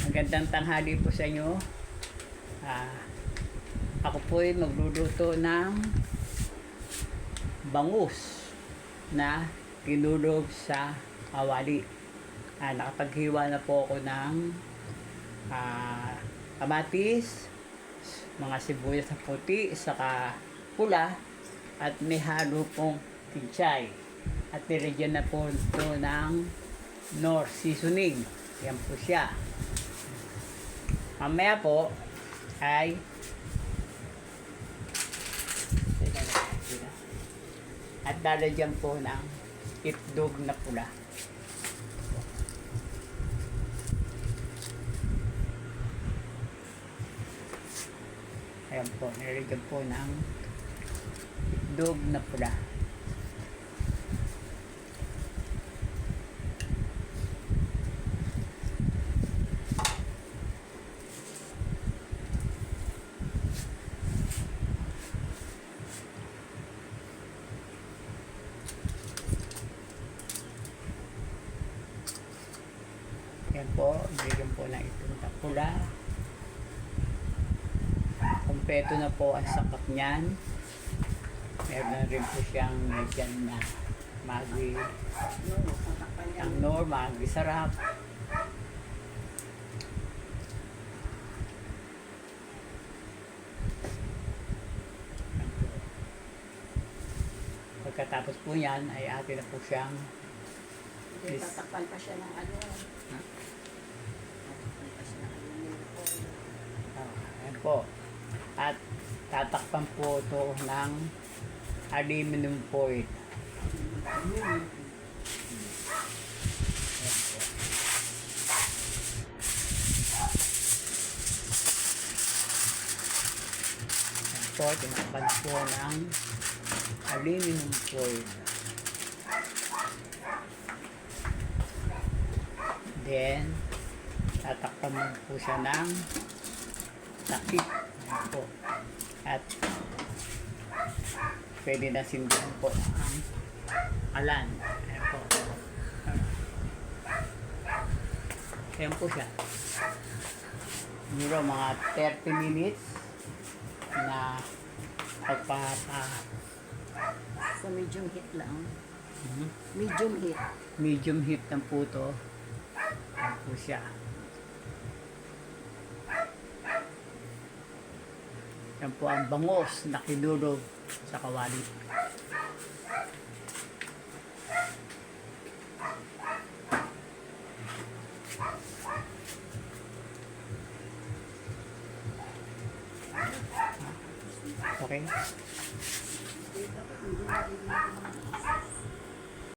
Magandang tanghali po sa inyo. Ako po ay magluluto ng bangus na tinulog sa kawali. Nakapaghiwa na po ako ng kamatis, mga sibuyas na puti, saka pula, at may halo pong kinchay. At nilagyan na po ito ng Knorr seasoning. Yan po siya. Mamaya po ay at lalagyan po ng itlog na pula. Ayan po, nilagyan po ng itlog na pula. Yan po, bigyan po ng itong pula. Kompleto na po ang sapat niyan. Meron na rin po siyang medyan na magi ang Knorr, magi sarap. Pagkatapos po yan ay atin na po siyang tatakpan pa siya ng ano. Ayan po. At tatakpan po ito ng aluminum foil. Ayan po. Tinakpan po ng aluminum foil. Then, tatakpan mo po siya ng takip. Ayan po. At pwede na sindihan po ang alan. Ayan po. Ayan po siya. Siguro mga 30 minutes na Sa medium heat lang. Medium heat. medium heat ng po ito. Ayan po siya. Yan po ang bangus na kinulog sa kawali. Okay?